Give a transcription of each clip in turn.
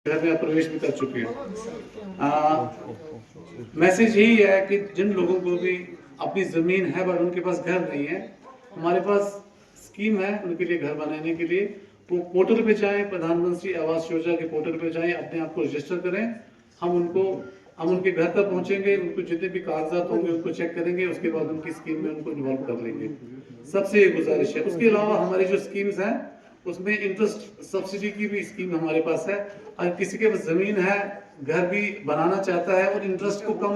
घर में प्रवेश भी कर चुके हैं। मैसेज यही है कि जिन लोगों को भी अपनी जमीन है बट उनके पास घर नहीं है, हमारे पास स्कीम है उनके लिए घर बनाने के लिए। वो पोर्टल पे जाएं, प्रधानमंत्री आवास योजना के पोर्टल पे जाएं, अपने आप को रजिस्टर करें। हम उनके घर तक पहुंचेंगे, उनको जितने भी कागजात होंगे उनको चेक करेंगे, उसके बाद उनकी स्कीम में उनको इन्वॉल्व कर लेंगे। सबसे ये गुजारिश है। उसके अलावा हमारी जो स्कीम्स हैं उसमें इंटरेस्ट सब्सिडी की भी स्कीम हमारे पास है। अगर किसी के पास जमीन है, घर भी बनाना चाहता है और इंटरेस्ट को कम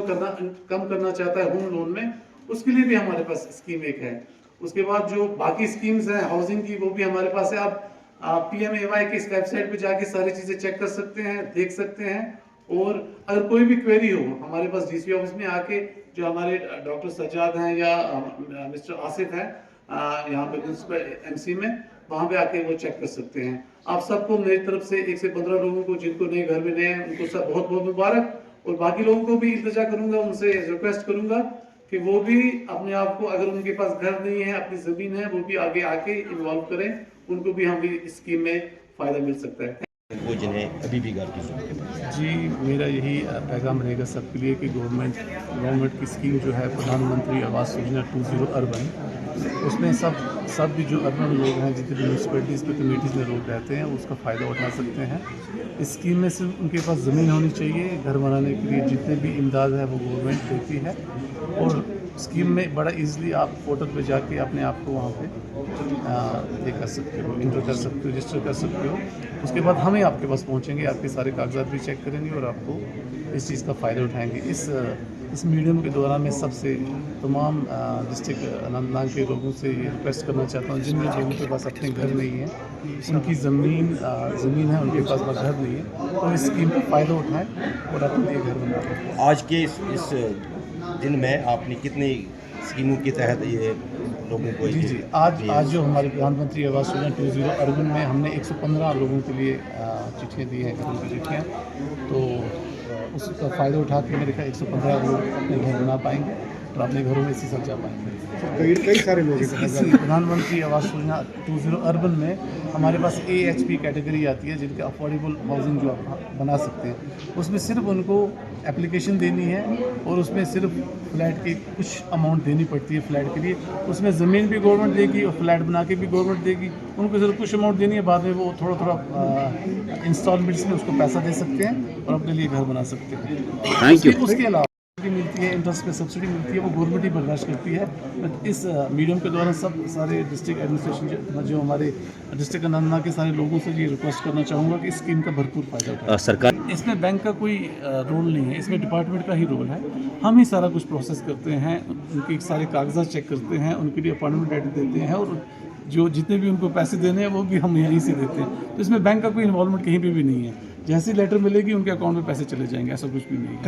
करना चाहता है होम लोन में, उसके लिए भी हमारे पास स्कीम एक है। उसके बाद जो बाकी स्कीम्स हैं हाउसिंग की, वो भी हमारे पास है। आप PMAY की इस वेबसाइट पे जाके सारी चीजें चेक कर सकते हैं, देख सकते हैं। और अगर कोई भी क्वेरी हो हमारे पास DC ऑफिस में आके, जो हमारे डॉक्टर सज्जाद हैं या मिस्टर आसिफ हैं यहाँ पे प्रिंसिपल MC में, वहां पे आके वो चेक कर सकते हैं। आप सबको मेरी तरफ से 1 से 15 लोगों को जिनको नए घर मिले हैं उनको सब बहुत बहुत मुबारक। और बाकी लोगों को भी इल्तिजा करूंगा, उनसे रिक्वेस्ट करूंगा कि वो भी अपने आप को, अगर उनके पास घर नहीं है, अपनी जमीन है, वो भी आगे आके इन्वॉल्व करें। उनको भी हम इस स्कीम में फायदा मिल सकता है। वो जिन्हें अभी भी घर की जरूरत है। जी, मेरा यही पैगाम रहेगा सबके लिए कि गवर्नमेंट की स्कीम जो है प्रधानमंत्री आवास योजना 20 अर्बन, उसमें सब भी जो अर्बन लोग हैं, जितने भी म्यूनसिपैलिटीज़ पे कम्यूनिटीज़ में लोग रहते हैं, उसका फ़ायदा उठा सकते हैं। इस स्कीम में सिर्फ उनके पास ज़मीन होनी चाहिए। घर बनाने के लिए जितने भी इमदाद है वो गवर्नमेंट देती है। और स्कीम में बड़ा इजीली आप पोर्टल पे जाके अपने आप को वहाँ पे ये कर सकते हो, इंटर कर सकते हो, रजिस्टर कर सकते हो। उसके बाद हम ही आपके पास पहुँचेंगे, आपके सारे कागजात भी चेक करेंगे और आपको इस चीज़ का फ़ायदा उठाएंगे। इस मीडियम के दौरान मैं सबसे तमाम डिस्ट्रिक्ट अनंतनाग के लोगों से ये रिक्वेस्ट करना चाहता हूँ, जिन लोगों के पास अपने घर नहीं है, उनकी ज़मीन है, उनके पास घर नहीं है, तो इस स्कीम का फ़ायदा उठाएं और अपने लिए घर बनाएं। आज के इस दिन में आपने कितनी स्कीमों के तहत ये लोगों को जी आज जो हमारे प्रधानमंत्री आवास योजना 20 अर्बन में हमने 115 लोगों के लिए चिट्ठियाँ दी हैं, घरों की चिट्ठियाँ। तो उसका फ़ायदा उठा के मेरे ख्याल 115 लोग अपने घर बना पाएंगे और अपने घरों में इसी साल जा पाएंगे। कई सारे लोग इस प्रधानमंत्री आवास योजना 20 अर्बन में हमारे पास AHP कैटेगरी आती है, जिनके अफोर्डेबल हाउसिंग जो आप बना सकते हैं। उसमें सिर्फ उनको एप्लीकेशन देनी है और उसमें सिर्फ फ्लैट की कुछ अमाउंट देनी पड़ती है फ्लैट के लिए। उसमें ज़मीन भी गवर्नमेंट देगी और फ्लैट बना के भी गवर्नमेंट देगी। उनको सिर्फ कुछ अमाउंट देनी है, बाद में वो थोड़ा इंस्टॉलमेंट्स में उसको पैसा दे सकते हैं और अपने लिए घर बना सकते हैं। Thank you. उसके अलावा मिलती है, इंटरेस्ट पे सब्सिडी मिलती है, वो गवर्नमेंट ही बर्दाश्त करती है। इस मीडियम के द्वारा सारे डिस्ट्रिक्ट एडमिनिस्ट्रेशन जो हमारे डिस्ट्रिक्ट अनंतनाग के सारे लोगों से ये रिक्वेस्ट करना चाहूँगा कि इस स्कीम का भरपूर फायदा उठाएं। सरकार इसमें बैंक का कोई रोल नहीं है, इसमें डिपार्टमेंट का ही रोल है। हम ही सारा कुछ प्रोसेस करते हैं, उनके सारे कागजात चेक करते हैं, उनके लिए अपॉइंटमेंट लेटर देते हैं और जो जितने भी उनको पैसे देने हैं वो भी हम यहीं से देते हैं। तो इसमें बैंक का कोई इन्वॉल्वमेंट कहीं पे भी नहीं है। जैसी लेटर मिलेगी उनके अकाउंट में पैसे चले जाएंगे, ऐसा कुछ भी नहीं है।